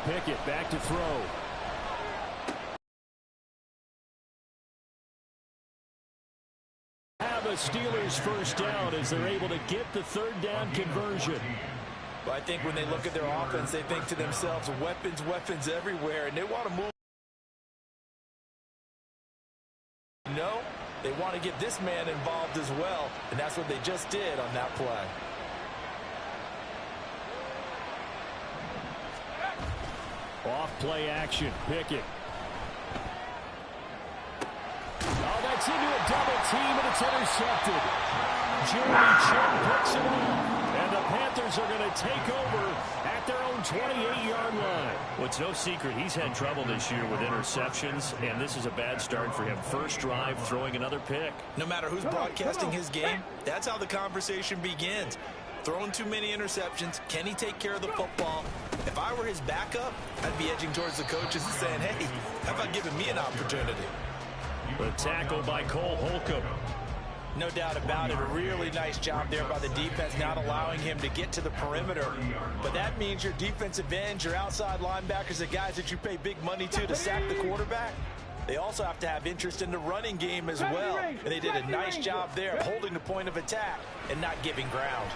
Pickett back to throw. Have a Steelers first down as they're able to get the third down conversion. Well, I think when they look at their offense, they think to themselves, weapons, weapons everywhere, and they want to move. No, they want to get this man involved as well, and that's what they just did on that play. Off play action, Pickett. Oh, that's into a double team, and it's intercepted. Jeremy Chin picks it up. And the Panthers are going to take over at their own 28-yard line. Well, it's no secret he's had trouble this year with interceptions, and this is a bad start for him. First drive, throwing another pick. No matter who's broadcasting his game, that's how the conversation begins. Throwing too many interceptions. Can he take care of the football? If I were his backup, I'd be edging towards the coaches and saying, hey, how about giving me an opportunity? The tackle by Cole Holcomb. No doubt about it. A really nice job there by the defense, not allowing him to get to the perimeter. But that means your defensive ends, your outside linebackers, the guys that you pay big money to sack the quarterback, they also have to have interest in the running game as well. And they did a nice job there of holding the point of attack and not giving ground.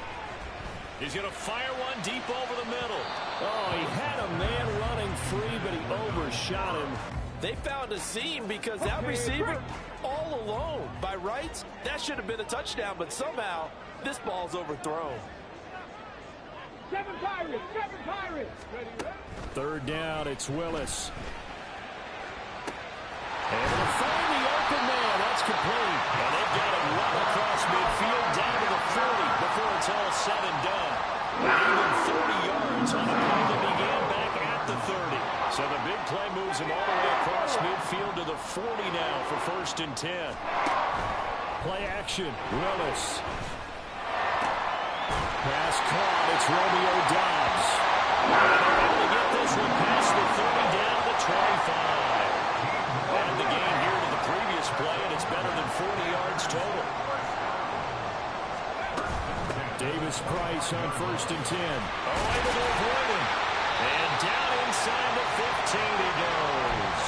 He's going to fire one deep over the middle. Oh, he had a man running free, but he overshot him. They found a seam because that receiver all alone. By rights, that should have been a touchdown, but somehow this ball's overthrown. Seven Pirates. Third down, it's Willis. And to find the open man, that's complete. And they've got it well across midfield down to the 40 before it's all said and done. Even 30 yards on a play that began back at the 30. So the big play moves him all the way across midfield to the 40 now for 1st and 10. Play action, Willis. Pass caught, it's Romeo Doubs. And they're able to get this one past the 30 down to 25. Added the gain here to the previous play, and it's better than 40 yards total. Davis Price on 1st and 10. Oh, able to avoid him. And down inside the 15 he goes.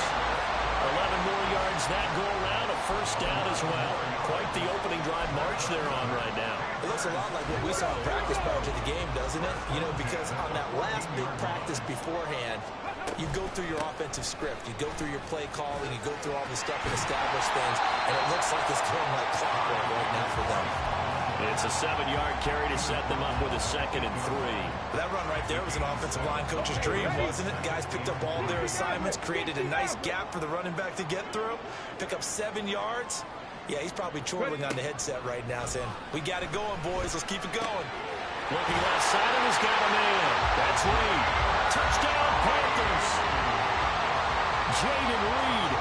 11 more yards that go around, a first down as well. Quite the opening drive march they're on right now. It looks a lot like what we saw in practice prior to the game, doesn't it? You know, because on that last big practice beforehand, you go through your offensive script. You go through your play calling. You go through all the stuff and establish things. And it looks like it's going like clockwork right now for them. It's a 7-yard carry to set them up with a 2nd and 3. That run right there was an offensive line coach's dream, wasn't it? Guys picked up all their assignments, created a nice gap for the running back to get through, pick up 7 yards. Yeah, he's probably chortling on the headset right now saying, we got it going, boys. Let's keep it going. Looking left side, and he's got a man. That's Reed. Touchdown, Panthers. Jaden Reed,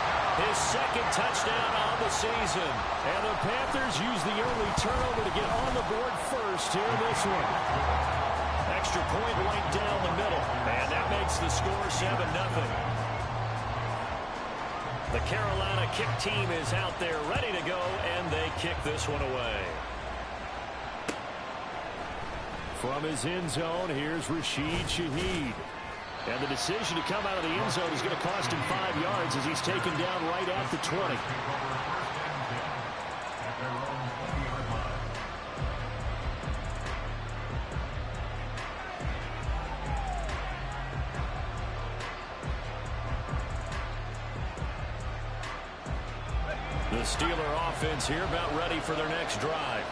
his 2nd touchdown on the season. And the Panthers use the early turnover to get on the board first here in this one. Extra point right down the middle. And that makes the score 7-0. The Carolina kick team is out there ready to go, and they kick this one away. From his end zone, here's Rashid Shaheed. And the decision to come out of the end zone is going to cost him 5 yards as he's taken down right at the 20. The Steeler offense here about ready for their next drive.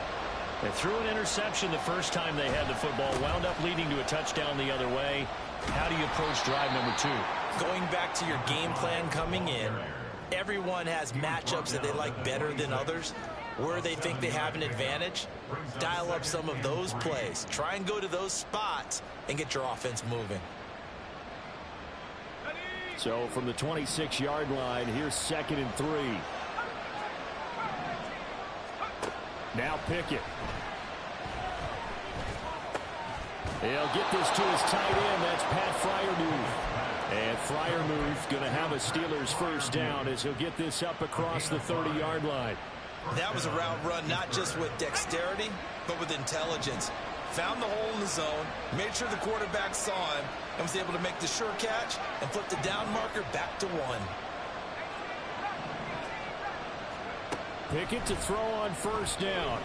They threw an interception the first time they had the football, wound up leading to a touchdown the other way. How do you approach drive number 2? Going back to your game plan coming in, everyone has matchups that they like better than others. Where they think they have an advantage, dial up some of those plays. Try and go to those spots and get your offense moving. So from the 26-yard line, here's 2nd and 3. Now Pickett. He'll get this to his tight end. That's Pat Freiermuth. And Freiermuth going to have a Steelers first down as he'll get this up across the 30-yard line. That was a route run not just with dexterity, but with intelligence. found the hole in the zone, made sure the quarterback saw him, and was able to make the sure catch and flip the down marker back to 1. Pickett to throw on first down.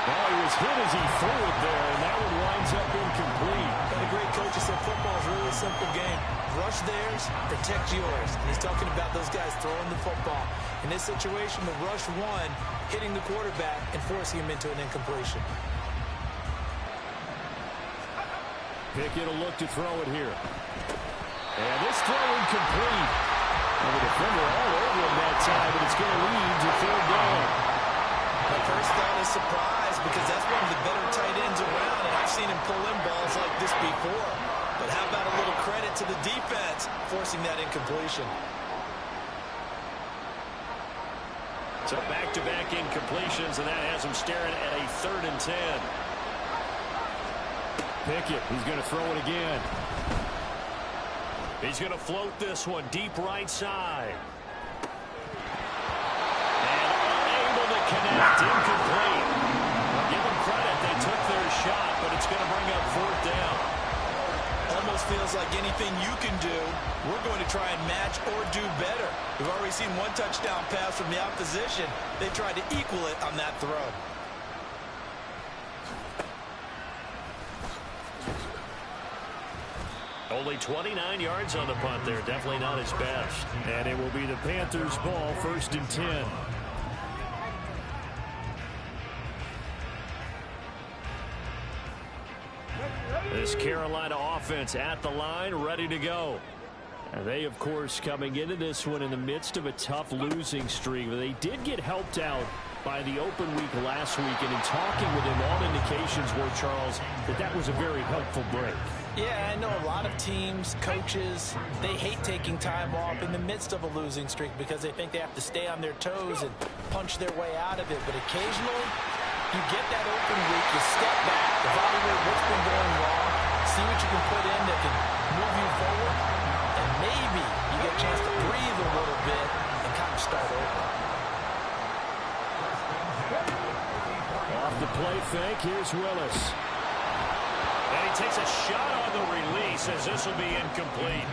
Well, he was hit as he threw it there, and that one winds up incomplete. And the great coach said football is really a simple game. Rush theirs, protect yours. And he's talking about those guys throwing the football. In this situation, the rush one, hitting the quarterback and forcing him into an incompletion. Pickett will look to throw it here. And this throw incomplete. And the defender all over him that time, but it's going to lead to third down. My first thought is surprise, because that's one of the better tight ends around, and I've seen him pull in balls like this before. But how about a little credit to the defense forcing that incompletion? So back-to-back incompletions, and that has him staring at a 3rd and 10. Pickett, he's going to throw it again. He's going to float this one deep right side. Connect, incomplete. Well, give them credit, they took their shot, but it's going to bring up 4th down. Almost feels like anything you can do, we're going to try and match or do better. We've already seen 1 touchdown pass from the opposition. They tried to equal it on that throw. Only 29 yards on the punt there, definitely not his best. And it will be the Panthers' ball, 1st and 10. This Carolina offense at the line, ready to go. And they, of course, coming into this one in the midst of a tough losing streak. But they did get helped out by the open week last week. And in talking with him, all indications were, Charles, that was a very helpful break. Yeah, I know a lot of teams, coaches, they hate taking time off in the midst of a losing streak because they think they have to stay on their toes and punch their way out of it. But occasionally, you get that open week, you step back, evaluate what's been going wrong, see what you can put in that can move you forward, and maybe you get a chance to breathe a little bit and kind of start over. Off the play fake, here's Willis. And he takes a shot on the release as this will be incomplete.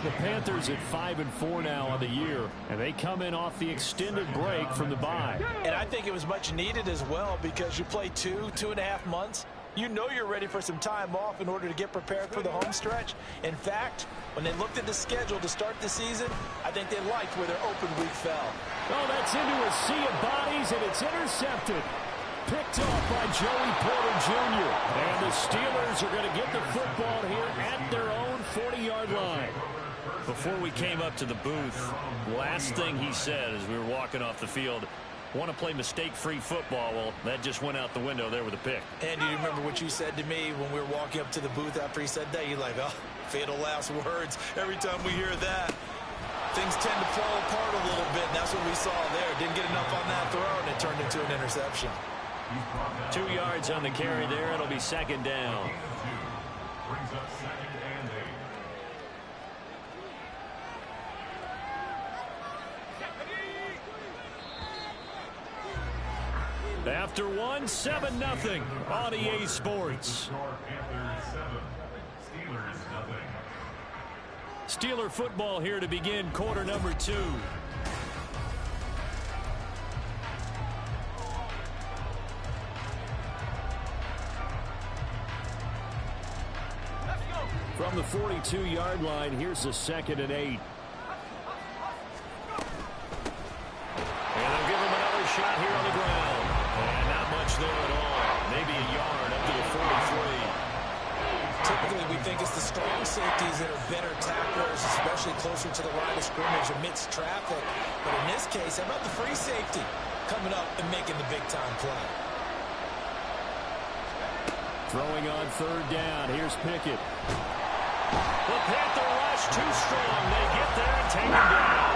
The Panthers at 5-4 now on the year, and they come in off the extended break from the bye. And I think it was much needed as well because you play 2.5 months. You know you're ready for some time off in order to get prepared for the home stretch. In fact, when they looked at the schedule to start the season, I think they liked where their open week fell. Oh, that's into a sea of bodies, and it's intercepted. Picked off by Joey Porter Jr. And the Steelers are going to get the football here at their own 40-yard line. Before we came up to the booth, last thing he said as we were walking off the field, want to play mistake-free football. Well, that just went out the window there with a pick. And do you remember what you said to me when we were walking up to the booth after he said that? You're like, oh, fatal last words. Every time we hear that, things tend to fall apart a little bit, and that's what we saw there. Didn't get enough on that throw, and it turned into an interception. 2 yards on the carry there. It'll be 2nd down. Brings up 2nd and 8. After one, 7-0 on EA Sports. Steeler football here to begin quarter number 2. From the 42-yard line, here's the 2nd and 8. And they'll give him another shot here on the ground. And not much there at all. Maybe a yard up to the 43. Typically, we think it's the strong safeties that are better tacklers, especially closer to the line of scrimmage amidst traffic. But in this case, how about the free safety coming up and making the big-time play? Throwing on 3rd down. Here's Pickett. The Panther rush too strong. They get there and take him down.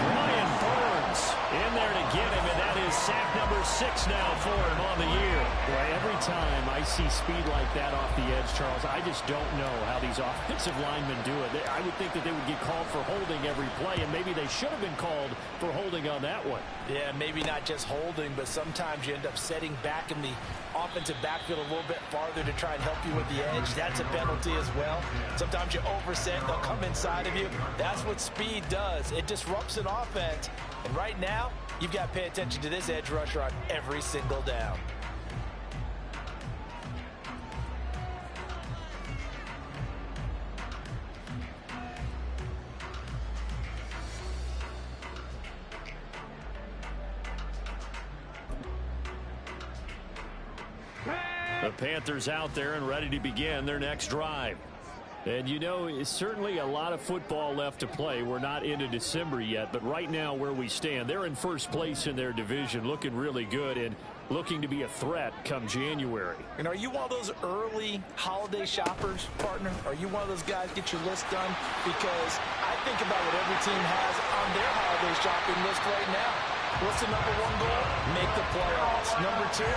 Brian Burns in there to get him, and that is sack number 6 now for him on the year. Boy, every time I see speed like that off the edge, Charles, I just don't know how these offensive linemen do it. I would think that they would get called for holding every play, and maybe they should have been called for holding on that one. Yeah, maybe not just holding, but sometimes you end up setting back in the offensive backfield a little bit farther to try and help you with the edge. That's a penalty as well. Sometimes you overset, they'll come inside of you. That's what speed does. It disrupts an offense. And right now, you've got to pay attention to this edge rusher on every single down. The Panthers out there and ready to begin their next drive. And, you know, it's certainly a lot of football left to play. We're not into December yet, but right now where we stand, they're in first place in their division, looking really good and looking to be a threat come January. And are you one of those early holiday shoppers, partner? Are you one of those guys get your list done? Because I think about what every team has on their holiday shopping list right now. What's the number 1 goal? Make the playoffs. Number 2,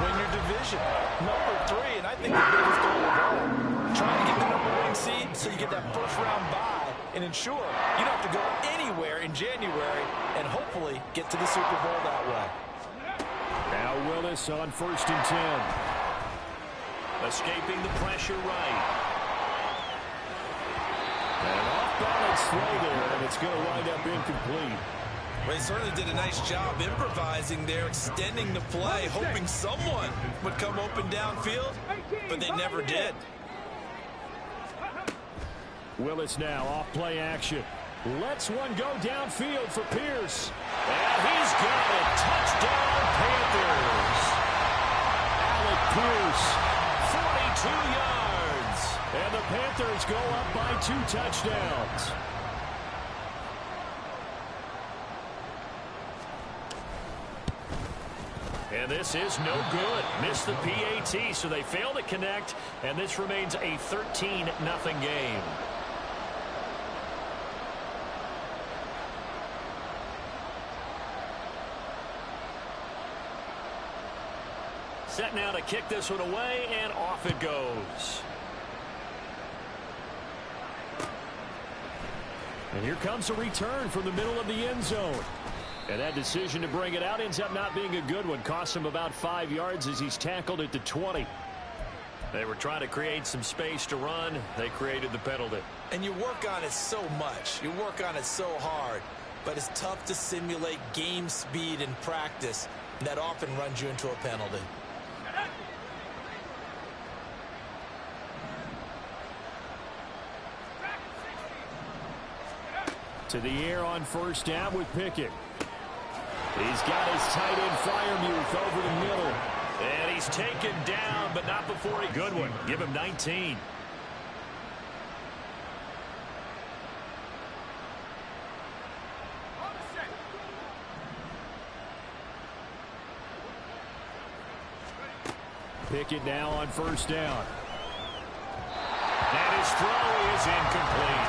win your division. Number 3, and I think the biggest goal of all, trying to get the number 1 seed so you get that first-round bye and ensure you don't have to go anywhere in January and hopefully get to the Super Bowl that way. Now Willis on 1st and 10. Escaping the pressure right. An off-balance throw there, and it's going to wind up incomplete. Well, they certainly did a nice job improvising there, extending the play, hoping someone would come open downfield, but they never did. Willis now off play action. Lets one go downfield for Pierce. And he's got it. Touchdown, Panthers. Alec Pierce, 42 yards. And the Panthers go up by 2 touchdowns. And this is no good. Missed the PAT, so they fail to connect, and this remains a 13-0 game. Set now to kick this one away, and off it goes. And here comes a return from the middle of the end zone. And that decision to bring it out ends up not being a good one. Costs him about 5 yards as he's tackled at the 20. They were trying to create some space to run. They created the penalty. And you work on it so much. You work on it so hard. But it's tough to simulate game speed in practice. That often runs you into a penalty. To the air on 1st down with Pickett. He's got his tight end Freiermuth over the middle. And he's taken down, but not before he... Good one. Give him 19. Pickett now on 1st down. And his throw is incomplete.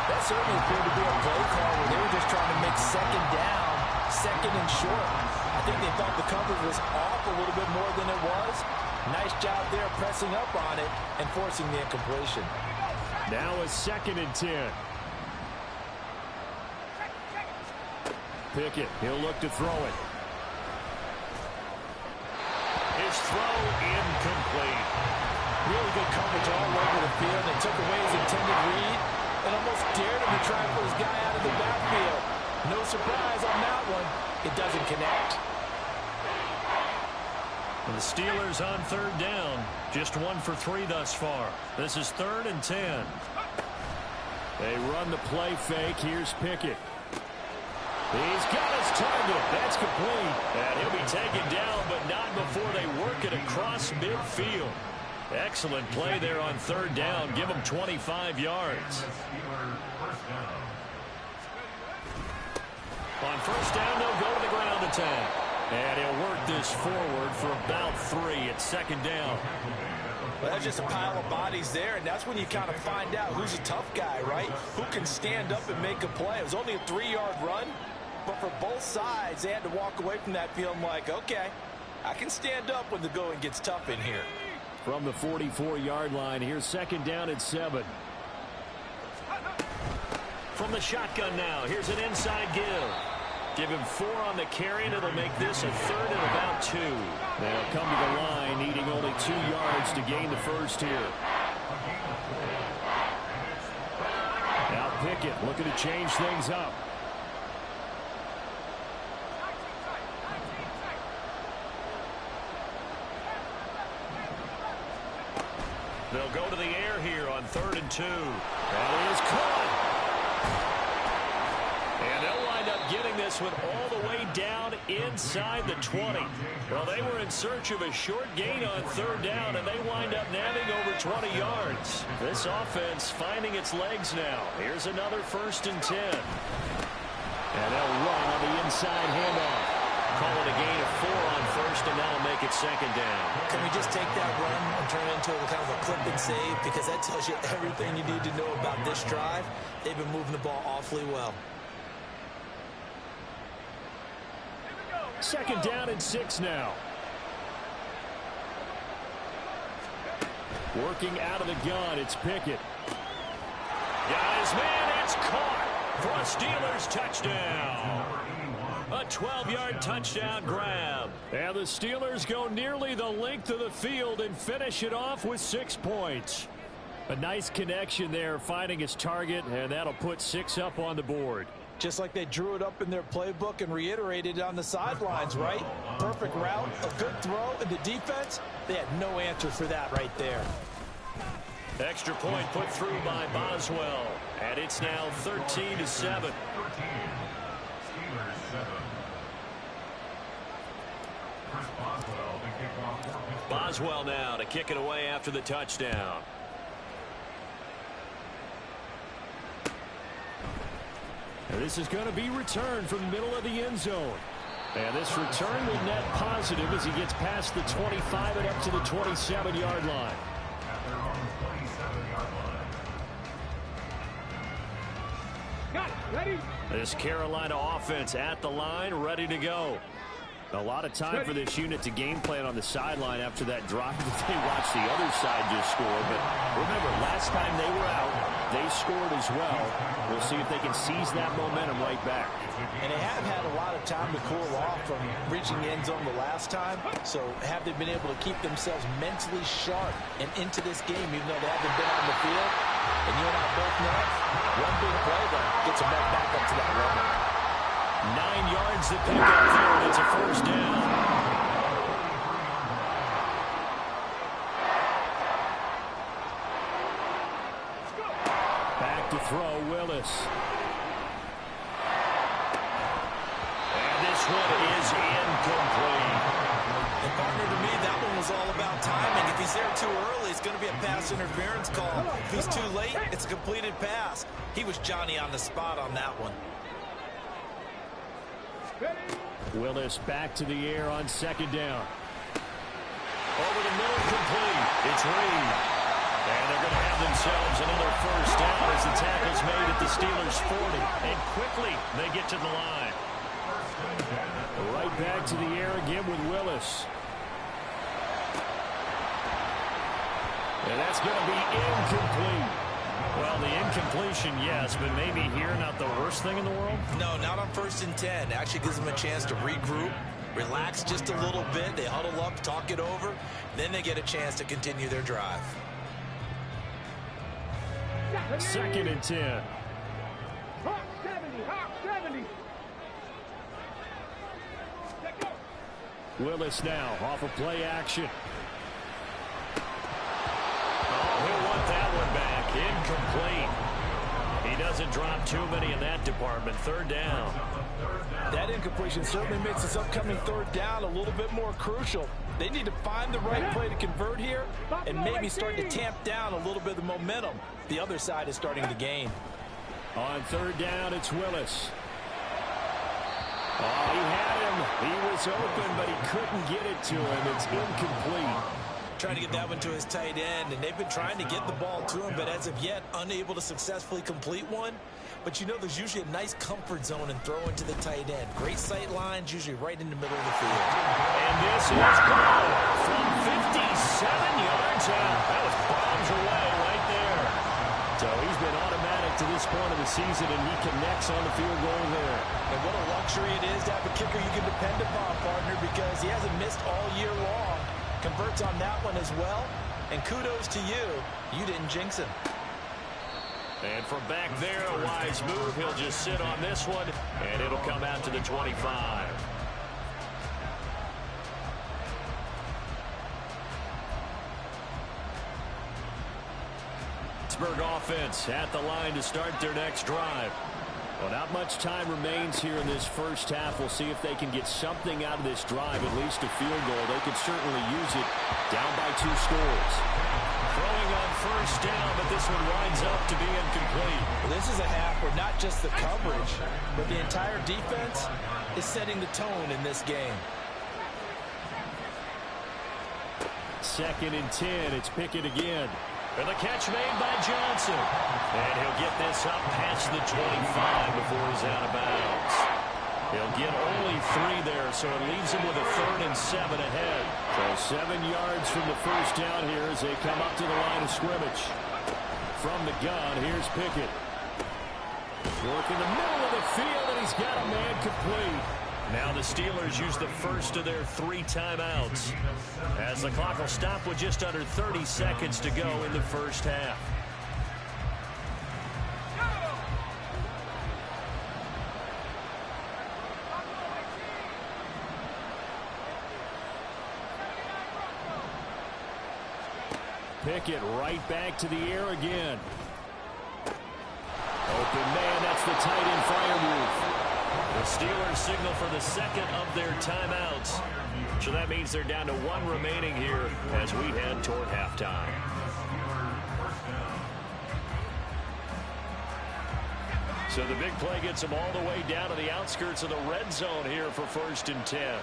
That certainly appeared to be a play call where they were just trying to make 2nd down, 2nd and short. I think they thought the coverage was off a little bit more than it was. Nice job there pressing up on it and forcing the incompletion. Now a 2nd and 10. Pickett, he'll look to throw it. His throw incomplete. Really good coverage all over the field. They took away his intended read and almost dared him to try and put his guy out of the backfield. No surprise on that one. It doesn't connect. And the Steelers on 3rd down. Just 1 for 3 thus far. This is 3rd and 10. They run the play fake. Here's Pickett. He's got his target. That's complete. And he'll be taken down, but not before they work it across midfield. Excellent play there on 3rd down. Give him 25 yards. On 1st down, they'll go to the ground attack. And he'll work this forward for about 3 at 2nd down. Well, that's just a pile of bodies there, and that's when you kind of find out who's a tough guy, right? Who can stand up and make a play. It was only a 3-yard run, But for both sides, they had to walk away from that feeling like, okay, I can stand up when the going gets tough in here. From the 44-yard line, here's second down and 7. From the shotgun now, here's an inside give. Give him 4 on the carry, and it'll make this a 3rd and about 2. They'll come to the line, needing only 2 yards to gain the first here. Now Pickett looking to change things up. They'll go to the air here on 3rd and 2. That is caught. And they'll wind up getting this one all the way down inside the 20. Well, they were in search of a short gain on 3rd down, and they wind up nabbing over 20 yards. This offense finding its legs now. Here's another 1st and 10. And they'll run on the inside handoff. Call it a gain of 4 on 1st, and that'll make it 2nd down. Can we just take that run and turn it into kind of a clip and save? Because that tells you everything you need to know about this drive. They've been moving the ball awfully well. 2nd down and 6 now. Working out of the gun, it's Pickett. Got his man, it's caught for a Steelers touchdown. A 12-yard touchdown grab. And the Steelers go nearly the length of the field and finish it off with 6 points. A nice connection there, finding his target, and that'll put 6 up on the board. Just like they drew it up in their playbook and reiterated it on the sidelines, right? Perfect route, a good throw, and the defense, they had no answer for that right there. Extra point put through by Boswell. And it's now 13-7. Boswell now to kick it away after the touchdown. And this is going to be returned from the middle of the end zone. And this return will net positive as he gets past the 25 and up to the 27-yard line. Got it. Ready? This Carolina offense at the line, ready to go. A lot of time for this unit to game plan on the sideline after that drive that they watched the other side just score. But remember, last time they were out, they scored as well. We'll see if they can seize that momentum right back. And they have had a lot of time to cool off from reaching the end zone the last time. So have they been able to keep themselves mentally sharp and into this game, even though they haven't been on the field? And you and I both know one big play that gets them right back up to that level. 9 yards to pick up there, and it's a 1st down. Back to throw, Willis. And this one is incomplete. And partner, to me, that one was all about timing. If he's there too early, it's going to be a pass interference call. If he's too late, it's a completed pass. He was Johnny on the spot on that one. Willis back to the air on 2nd down. Over the middle, complete. It's Reed. And they're going to have themselves another 1st down as the tackle's made at the Steelers' 40. And quickly, they get to the line. Right back to the air again with Willis. And that's going to be incomplete. Well, the incompletion, yes, but maybe here not the worst thing in the world? No, not on 1st and 10. Actually gives them a chance to regroup, relax just a little bit. They huddle up, talk it over. Then they get a chance to continue their drive. 2nd and 10. Hawk 70. Hawk 70. Let go. Willis now off of play action. He'll want that one back. Incomplete. He doesn't drop too many in that department. 3rd down. That incompletion certainly makes this upcoming 3rd down a little bit more crucial. They need to find the right play to convert here and maybe start to tamp down a little bit of the momentum the other side is starting to gain. On 3rd down, it's Willis. Oh, he had him. He was open, but he couldn't get it to him. It's incomplete. trying to get that one to his tight end, and they've been trying to get the ball to him, but as of yet, unable to successfully complete one. But you know, there's usually a nice comfort zone in throwing to the tight end. Great sight lines, usually right in the middle of the field. And this is good from 57 yards out. That was bombs away right there. So he's been automatic to this point of the season, and he connects on the field goal there. And what a luxury it is to have a kicker you can depend upon, partner, because he hasn't missed all year long. Converts on that one as well. And kudos to you. You didn't jinx him. And from back there, a wise move. He'll just sit on this one, and it'll come out to the 25. Pittsburgh offense at the line to start their next drive. Well, not much time remains here in this first half. We'll see if they can get something out of this drive, at least a field goal. They could certainly use it down by 2 scores. Throwing on first down, but this one winds up to be incomplete. Well, this is a half where not just the coverage, but the entire defense is setting the tone in this game. 2nd and 10. It's Pickett again. And the catch made by Johnson. And he'll get this up past the 25 before he's out of bounds. He'll get only 3 there, so it leaves him with a 3rd and 7 ahead. So 7 yards from the first down here as they come up to the line of scrimmage. From the gun, here's Pickett. Work in the middle of the field, and he's got a man complete. Now the Steelers use the first of their 3 timeouts, as the clock will stop with just under 30 seconds to go in the first half. Pickett right back to the air again. Open man, that's the tight end fire move. The Steelers signal for the 2nd of their timeouts. So that means they're down to 1 remaining here as we head toward halftime. So the big play gets them all the way down to the outskirts of the red zone here for 1st and 10.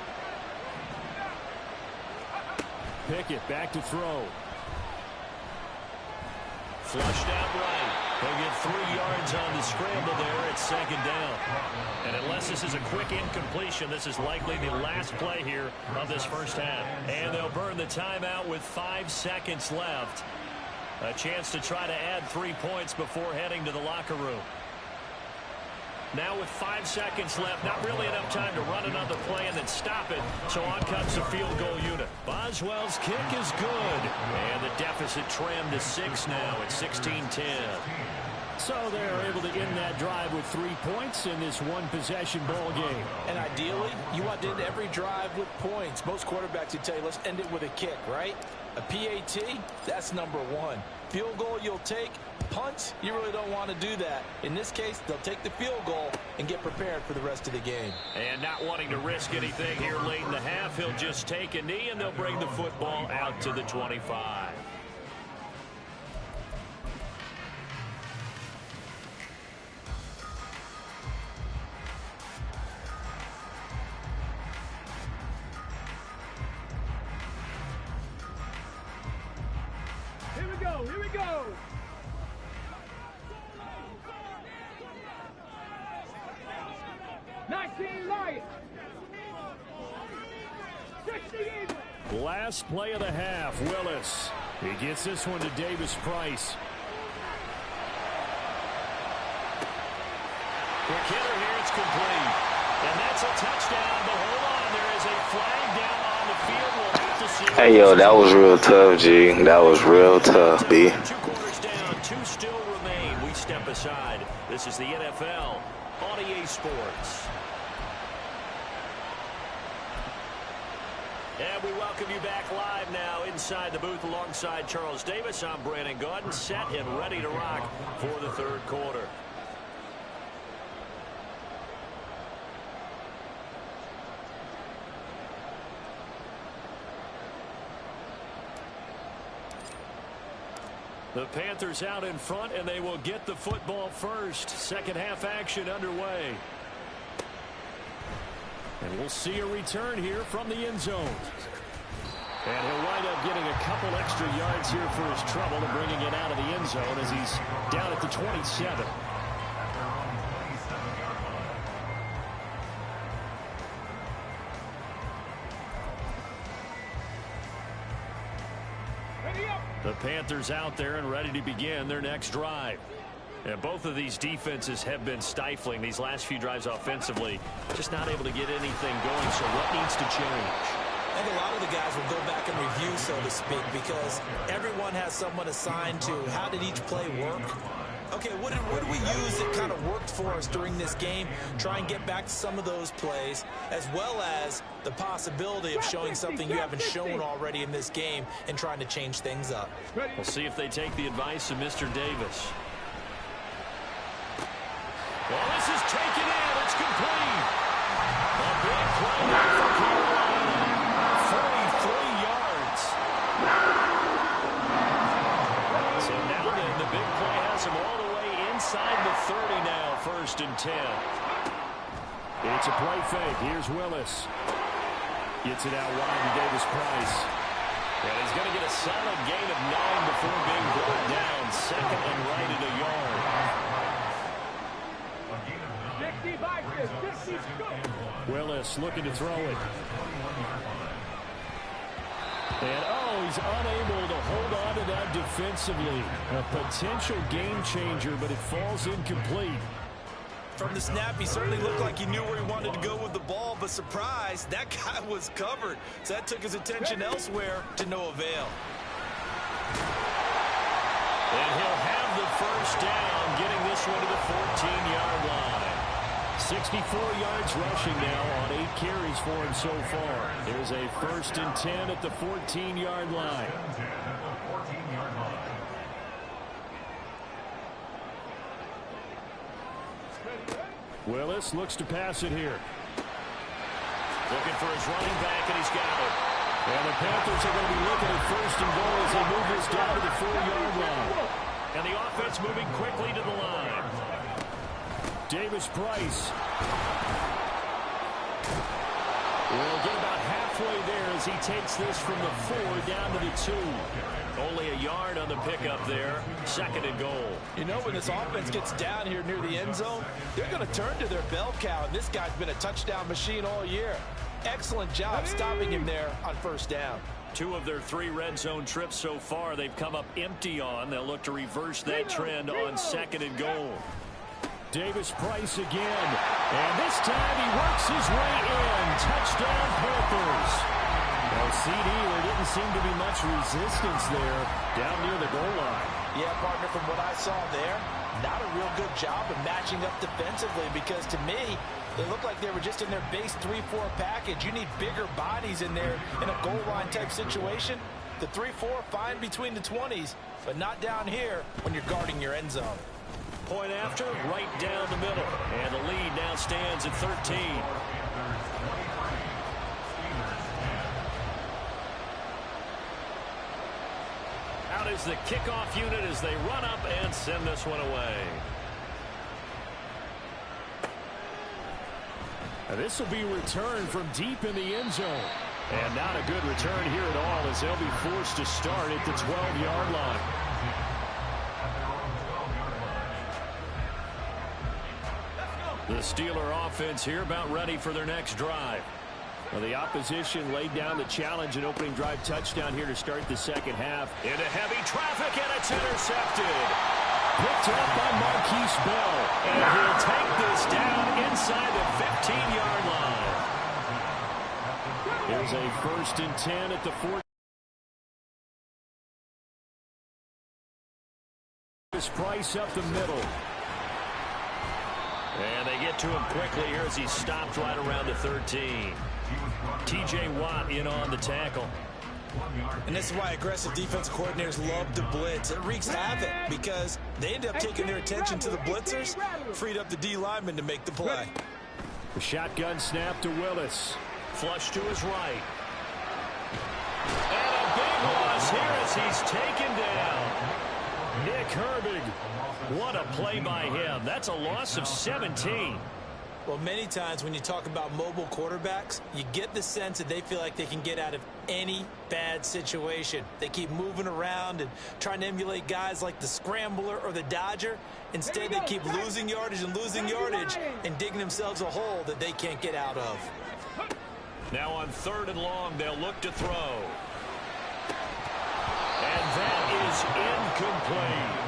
Pickett back to throw. Flushed out right. He'll get 3 yards on the scramble there at 2nd down. And unless this is a quick incompletion, this is likely the last play here of this first half. And they'll burn the timeout with 5 seconds left. A chance to try to add 3 points before heading to the locker room. Now with 5 seconds left, not really enough time to run another play and then stop it. So on comes the field goal unit. Boswell's kick is good. And the deficit trimmed to 6 now at 16-10. So they're able to end that drive with 3 points in this 1-possession ball game. And ideally, you want to end every drive with points. Most quarterbacks would tell you, let's end it with a kick, right? A PAT, that's number 1. Field goal you'll take. Punts, you really don't want to do that. In this case, they'll take the field goal and get prepared for the rest of the game. And not wanting to risk anything here late in the half, he'll just take a knee and they'll bring the football out to the 25. Here we go, here we go. Last play of the half, Willis. He gets this one to Davis Price. Quick hitter here, it's complete. And that's a touchdown, but hold on, there is a flag down on the field. We'll have to see. Hey, yo, that was real tough, G. That was real tough, B. 2 quarters down, 2 still remain. We step aside. This is the NFL on EA Sports. And we welcome you back live now inside the booth alongside Charles Davis. I'm Brandon Gaudin, set and ready to rock for the 3rd quarter. The Panthers out in front, and they will get the football first. 2nd half action underway. And we'll see a return here from the end zone. And he'll wind up getting a couple extra yards here for his trouble and bringing it out of the end zone as he's down at the 27. The Panthers out there and ready to begin their next drive. And both of these defenses have been stifling these last few drives offensively. Just not able to get anything going, so what needs to change? I think a lot of the guys will go back and review, so to speak, because everyone has someone assigned to how did each play work. Okay, what did we use that kind of worked for us during this game? Try and get back to some of those plays, as well as the possibility of showing something you haven't shown already in this game and trying to change things up. We'll see if they take the advice of Mr. Davis. Well, this is taken in. It's complete. A big play for Carolina. 43 yards. So now then, the big play has him all the way inside the 30 now. 1st and 10. It's a play fake. Here's Willis. Gets it out wide to Davis-Price. And he's going to get a solid gain of 9 before being brought down. 2nd and right at a yard. Willis looking to throw it. And, oh, he's unable to hold on to that defensively. A potential game changer, but it falls incomplete. From the snap, he certainly looked like he knew where he wanted to go with the ball, but surprise, that guy was covered. So that took his attention elsewhere to no avail. And he'll have the 1st down, getting this one to the 14-yard line. 64 yards rushing now on 8 carries for him so far. There's a 1st and 10 at the 14-yard line. Willis looks to pass it here. Looking for his running back, and he's got it. And the Panthers are going to be looking at 1st and goal as they move this down to the 4-yard line. And the offense moving quickly to the line. Davis-Price will get about halfway there as he takes this from the 4 down to the 2. Only a yard on the pickup there. 2nd and goal. You know, when this offense gets down here near the end zone, they're going to turn to their bell cow, and this guy's been a touchdown machine all year. Excellent job stopping him there on 1st down. 2 of their 3 red zone trips so far they've come up empty on. They'll look to reverse that trend on 2nd and goal. Davis-Price again. And this time he works his way in. Touchdown Panthers. Well, CD, there didn't seem to be much resistance there down near the goal line. Yeah, partner, from what I saw there, not a real good job of matching up defensively, because to me, they looked like they were just in their base 3-4 package. You need bigger bodies in there in a goal line type situation. The 3-4, fine between the 20s, but not down here when you're guarding your end zone. Point after, right down the middle. And the lead now stands at 13. Out is the kickoff unit as they run up and send this one away. And this will be returned from deep in the end zone. And not a good return here at all as they'll be forced to start at the 12-yard line. The Steeler offense here about ready for their next drive. Well, the opposition laid down the challenge and opening drive touchdown here to start the 2nd half. Into heavy traffic, and it's intercepted. Picked up by Marquise Bell. And he'll take this down inside the 15-yard line. There's a 1st and 10 at the 4. Price up the middle. And they get to him quickly here as he stopped right around the 13. T.J. Watt in on the tackle. And this is why aggressive defensive coordinators love to blitz. It wreaks havoc because they end up taking their attention to the blitzers, freed up the D lineman to make the play. The shotgun snap to Willis. Flush to his right. And a big loss here as he's taken down. Nick Herbig. What a play by him. That's a loss of 17. Well, many times when you talk about mobile quarterbacks, you get the sense that they feel like they can get out of any bad situation. They keep moving around and trying to emulate guys like the scrambler or the dodger. Instead, they keep losing yardage and digging themselves a hole that they can't get out of. Now on 3rd and long, they'll look to throw. And that is incomplete.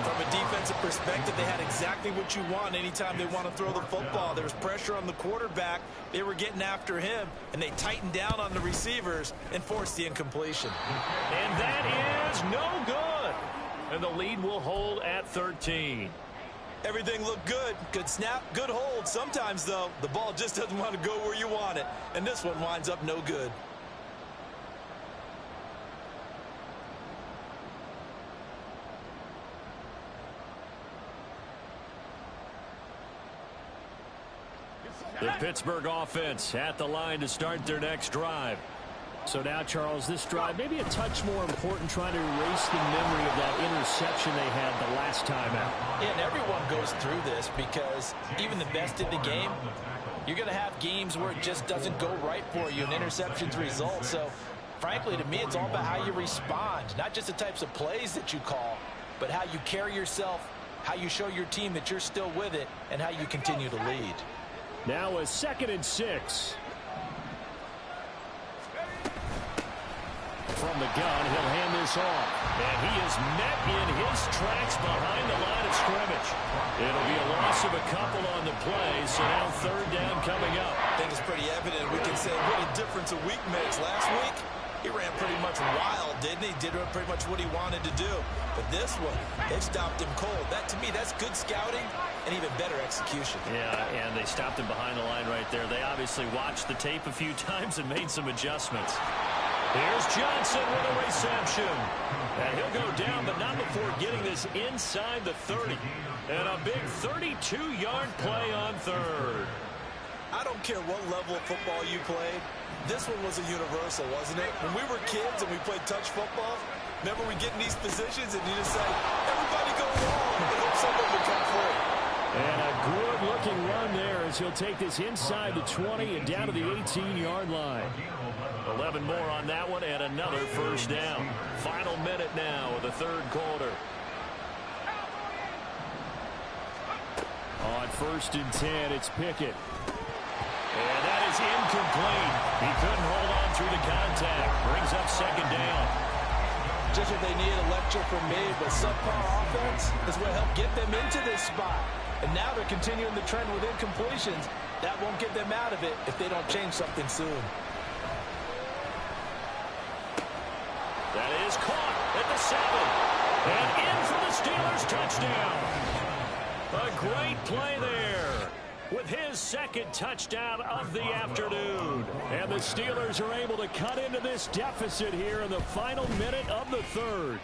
From a defensive perspective, they had exactly what you want anytime they want to throw the football. There was pressure on the quarterback. They were getting after him, and they tightened down on the receivers and forced the incompletion. And that is no good. And the lead will hold at 13. Everything looked good. Good snap, good hold. Sometimes, though, the ball just doesn't want to go where you want it. And this one winds up no good. The Pittsburgh offense at the line to start their next drive. So now, Charles, this drive maybe a touch more important, trying to erase the memory of that interception they had the last time out. Yeah, and everyone goes through this because even the best in the game, you're going to have games where it just doesn't go right for you and interceptions result. So, frankly, to me, it's all about how you respond, not just the types of plays that you call, but how you carry yourself, how you show your team that you're still with it, and how you continue to lead. Now a 2nd and 6. From the gun, he'll hand this off. And he is met in his tracks behind the line of scrimmage. It'll be a loss of a couple on the play, so now 3rd down coming up. I think it's pretty evident. We can say what a difference a week makes. Last week, he ran pretty much wild, didn't he? Did pretty much what he wanted to do. But this one, they stopped him cold. That, to me, that's good scouting and even better execution. Yeah, and they stopped him behind the line right there. They obviously watched the tape a few times and made some adjustments. Here's Johnson with a reception. And he'll go down, but not before getting this inside the 30. And a big 32-yard play on 3rd. I don't care what level of football you played. This one was a universal, wasn't it? When we were kids and we played touch football, remember we get in these positions and you just say, everybody go long and hope someone will come free. And a good-looking run there as he'll take this inside the 20 and down to the 18-yard line. 11 more on that one and another 1st down. Final minute now of the 3rd quarter. On 1st and 10, it's Pickett. And that is incomplete. He couldn't hold on through the contact. Brings up 2nd down. Just what they need, a lecture from me, but subpar offense is what helped get them into this spot. And now they're continuing the trend with incompletions. That won't get them out of it if they don't change something soon. That is caught at the 7. And in for the Steelers touchdown. A great play there with his 2nd touchdown of the afternoon. And the Steelers are able to cut into this deficit here in the final minute of the 3rd.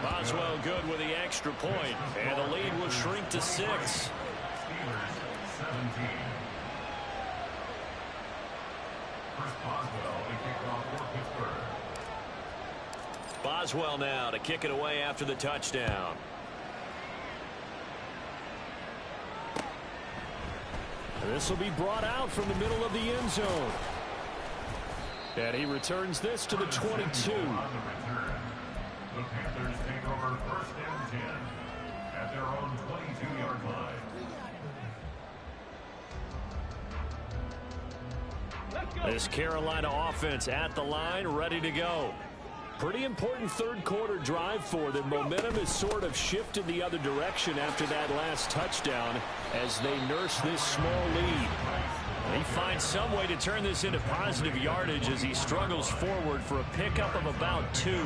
Boswell good with the extra point, and the lead will shrink to 6. Steelers 17. First Boswell to kick off for Pittsburgh. Boswell now to kick it away after the touchdown. This will be brought out from the middle of the end zone. And he returns this to the 22. On the return, the Panthers take over 1st and 10 at their own 22-yard line. This Carolina offense at the line, ready to go. Pretty important 3rd quarter drive for them. Momentum has sort of shifted the other direction after that last touchdown as they nurse this small lead. He finds some way to turn this into positive yardage as he struggles forward for a pickup of about 2.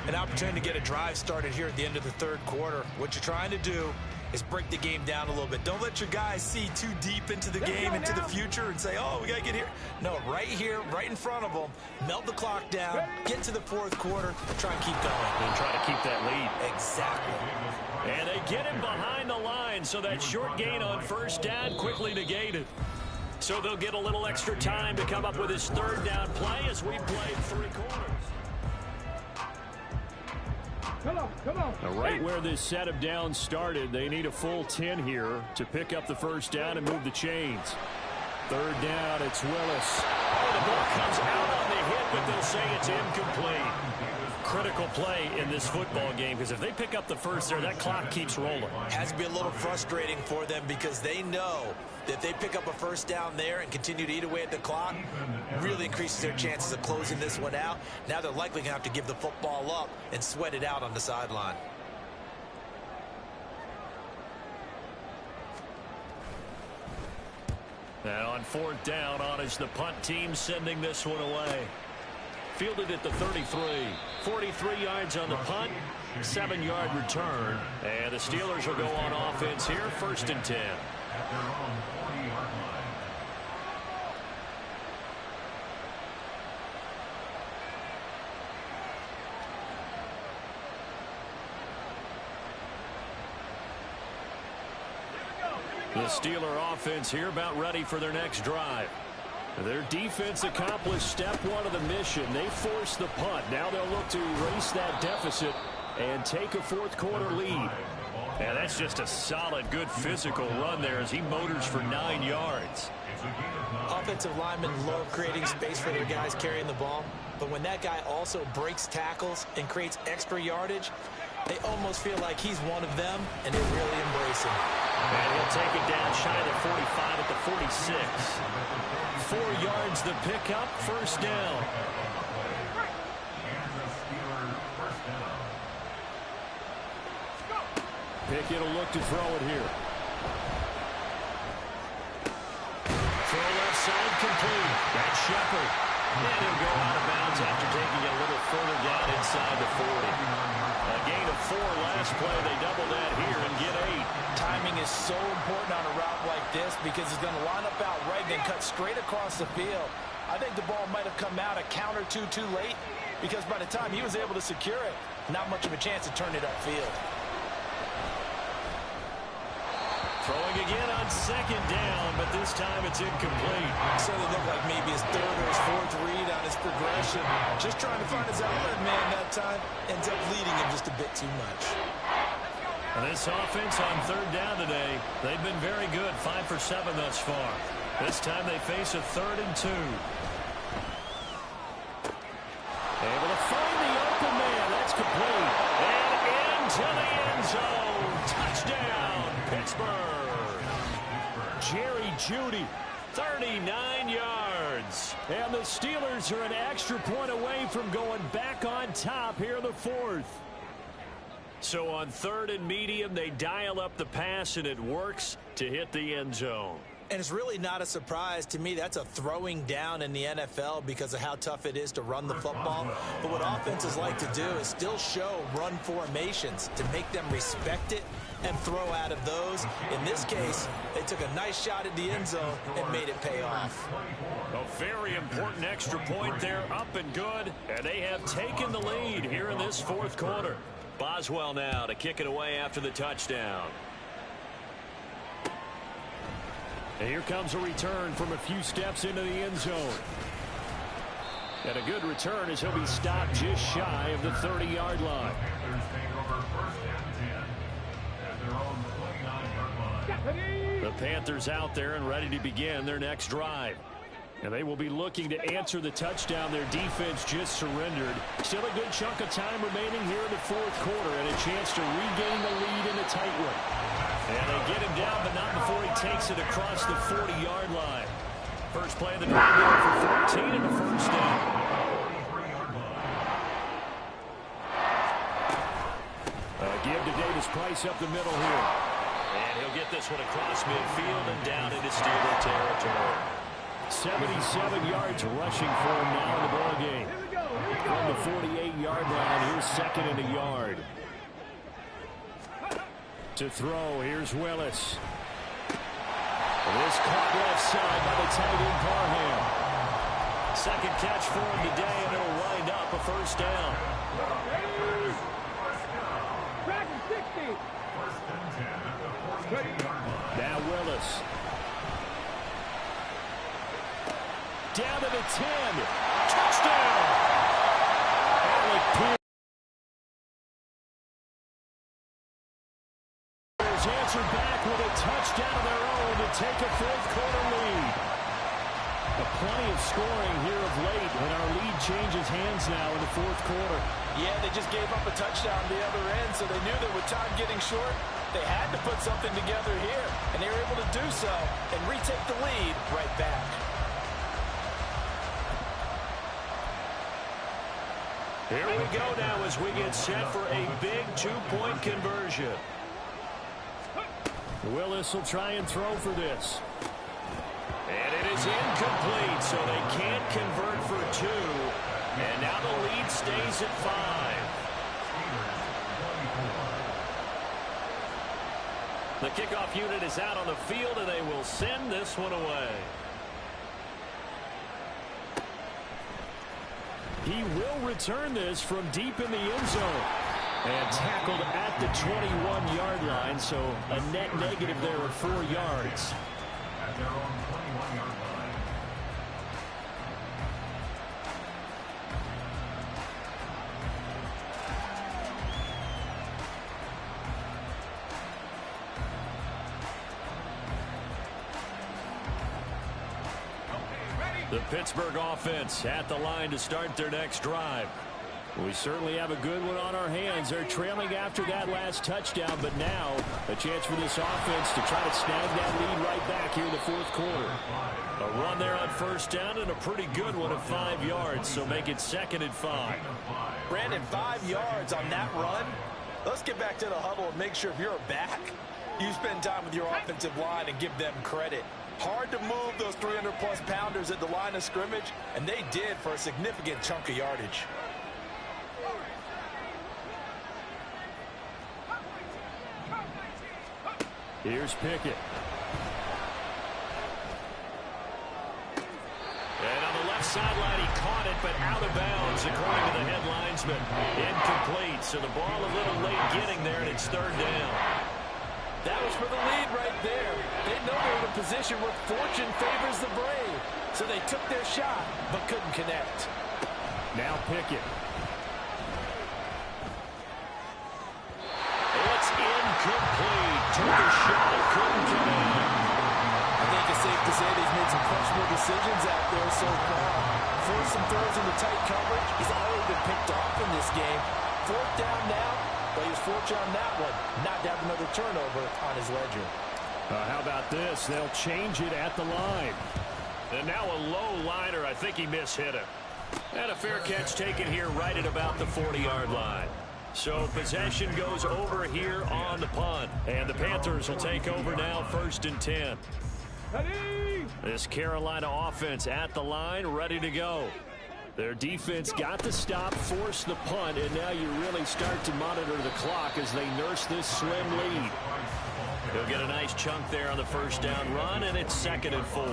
An opportunity to get a drive started here at the end of the 3rd quarter. What you're trying to do is break the game down a little bit. Don't let your guys see too deep into the game, into the future, and say, oh, we got to get here. No, right here, right in front of them, melt the clock down, get to the 4th quarter, and try and keep going. And try to keep that lead. Exactly. And they get him behind the line, so that short gain on 1st down quickly negated. So they'll get a little extra time to come up with his 3rd down play as we play 3 quarters. Come on. Now, right where this setup down started, they need a full 10 here to pick up the first down and move the chains. Third down, it's Willis. Oh, the ball comes out on the hit, but they'll say it's incomplete. Critical play in this football game, because if they pick up the first there, that clock keeps rolling. Has to be a little frustrating for them because they know that if they pick up a first down there and continue to eat away at the clock, really increases their chances of closing this one out. Now they're likely going to have to give the football up and sweat it out on the sideline. Now on fourth down, on is the punt team sending this one away. Fielded at the 33. 43 yards on the punt, 7-yard return. And the Steelers will go on offense here, 1st and 10. At their own 40-yard line. The Steeler offense here about ready for their next drive. Their defense accomplished step one of the mission. They forced the punt. Now they'll look to erase that deficit and take a fourth-quarter lead. And that's just a solid, good physical run there as he motors for 9 yards. Offensive linemen love creating space for their guys carrying the ball, but when that guy also breaks tackles and creates extra yardage, they almost feel like he's one of them, and they really embrace him. And he'll take it down shy of the 45 at the 46. 4 yards the pickup, first down. Pickett will look to throw it here. Throw left side complete. That's Shepard. And he'll go out of bounds after taking it a little further down inside the 40. A gain of 4 last play. They double that here and get 8. Timing is so important on a route like this because he's going to line up out right and then cut straight across the field. I think the ball might have come out a count or two too late because by the time he was able to secure it, not much of a chance to turn it upfield. Throwing again on 2nd down, but this time it's incomplete. So it looked like maybe his 3rd or his 4th read on his progression. Just trying to find his outlet man that time. Ends up leading him just a bit too much. And this offense on 3rd down today, they've been very good. 5 for 7 thus far. This time they face a 3rd and 2. Able to find the open man. That's complete. And into the end zone. Touchdown, Pittsburgh. Jerry Jeudy, 39 yards. And the Steelers are an extra point away from going back on top here in the 4th. So on 3rd and medium, they dial up the pass, and it works to hit the end zone. And it's really not a surprise to me. That's a throwing down in the NFL because of how tough it is to run the football. But what offenses like to do is still show run formations to make them respect it and throw out of those. In this case, they took a nice shot at the end zone and made it pay off. A very important extra point there, up and good. And they have taken the lead here in this 4th quarter. Boswell now to kick it away after the touchdown. And here comes a return from a few steps into the end zone. And a good return as he'll be stopped just shy of the 30-yard line. The Panthers out there and ready to begin their next drive. And they will be looking to answer the touchdown their defense just surrendered. Still a good chunk of time remaining here in the 4th quarter and a chance to regain the lead in a tight one. And they get him down, but not before he takes it across the 40-yard line. First play of the drive there for 14 and a first down. Give to Davis Price up the middle here. And he'll get this one across midfield and down into Steeler territory. 77 yards rushing for him now in the ball game. From the 48-yard line, here's 2nd and a yard. To throw, here's Willis. This caught left side by the tight end Parham. Second catch for him today, and it'll wind up a first down. Now Willis. Down to the 10. Touchdown! Alec Pierce. answered back with a touchdown of their own to take a fourth-quarter lead. Plenty of scoring here of late, and our lead changes hands now in the fourth quarter. Yeah, they just gave up a touchdown on the other end, so they knew that with time getting short, they had to put something together here, and they were able to do so and retake the lead right back. Here we go now as we get set for a big two-point conversion. Willis will try and throw for this. And it is incomplete, so they can't convert for two. And now the lead stays at 5. The kickoff unit is out on the field, and they will send this one away. He will return this from deep in the end zone. And tackled at the 21-yard line, so a net negative there of 4 yards. At their own 21-yard line. The Pittsburgh offense at the line to start their next drive. We certainly have a good one on our hands. They're trailing after that last touchdown, but now a chance for this offense to try to snag that lead right back here in the fourth quarter. A run there on first down and a pretty good one of 5 yards, so make it 2nd and 5. Brandon, 5 yards on that run. Let's get back to the huddle and make sure if you're a back, you spend time with your offensive line and give them credit. Hard to move those 300-plus pounders at the line of scrimmage, and they did for a significant chunk of yardage. Here's Pickett. And on the left sideline, he caught it, but out of bounds, according to the headlinesman. Incomplete, so the ball a little late getting there, and it's 3rd down. That was for the lead right there. They know they're in a position where fortune favors the brave. So they took their shot, but couldn't connect. Now Pickett. It's incomplete. Took a shot, couldn't connect. I think it's safe to say they've made some questionable decisions out there so far. Forced some throws into tight coverage. He's already been picked off in this game. 4th down now. But he was fortunate on that one, not to have another turnover on his ledger. How about this? They'll change it at the line. And now a low liner. I think he mishit him. And a fair catch taken here right at about the 40-yard line. So possession goes over here on the punt. And the Panthers will take over now 1st and 10. Ready? This Carolina offense at the line, ready to go. Their defense got the stop, forced the punt, and now you really start to monitor the clock as they nurse this slim lead. He'll get a nice chunk there on the first down run, and it's 2nd and 4.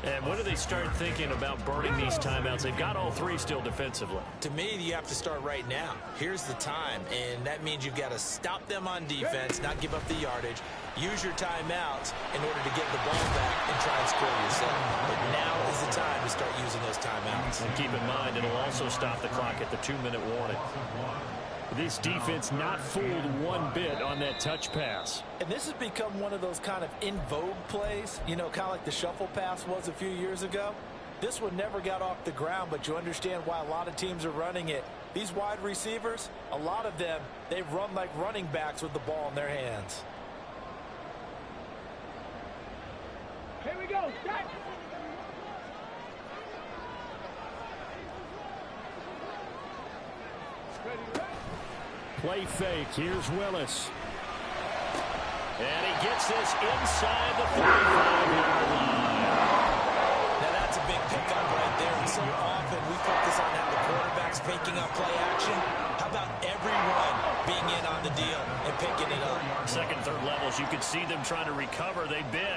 And when do they start thinking about burning these timeouts? They've got all 3 still defensively. To me, you have to start right now. Here's the time, and that means you've got to stop them on defense, not give up the yardage, use your timeouts in order to get the ball back and try and score yourself. But now is the time to start using those timeouts. And keep in mind, it'll also stop the clock at the 2-minute warning. This defense not fooled one bit on that touch pass. And this has become one of those kind of in vogue plays, you know, kind of like the shuffle pass was a few years ago. This one never got off the ground, but you understand why a lot of teams are running it. These wide receivers, a lot of them, they run like running backs with the ball in their hands. Here we go. Start. Ready, ready. Play fake. Here's Willis. And he gets this inside the 45-yard line. Now that's a big pickup right there. And so often we focus on how the quarterback's faking up play action. How about everyone being in on the deal and picking it up? 2nd, 3rd levels, you could see them trying to recover. They bit.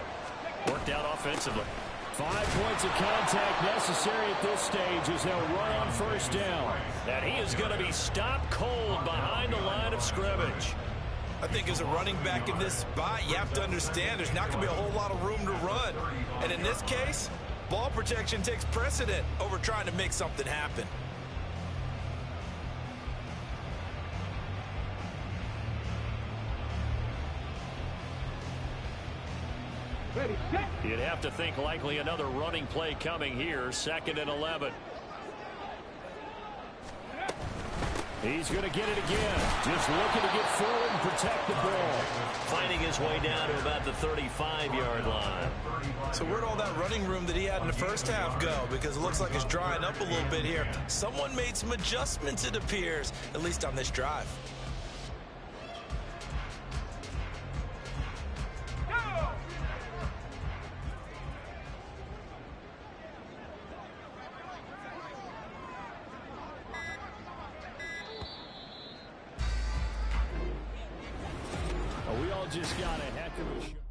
Worked out offensively. 5 points of contact necessary at this stage as they'll run on first down. And he is going to be stopped cold behind the line of scrimmage. I think as a running back in this spot, you have to understand there's not going to be a whole lot of room to run. And in this case, ball protection takes precedent over trying to make something happen. Ready, set. You'd have to think likely another running play coming here. 2nd and 11. He's going to get it again. Just looking to get forward and protect the ball. Finding his way down to about the 35-yard line. So where'd all that running room that he had in the first half go? Because it looks like it's drying up a little bit here. Someone made some adjustments, it appears, at least on this drive. We all just got a heck of a show.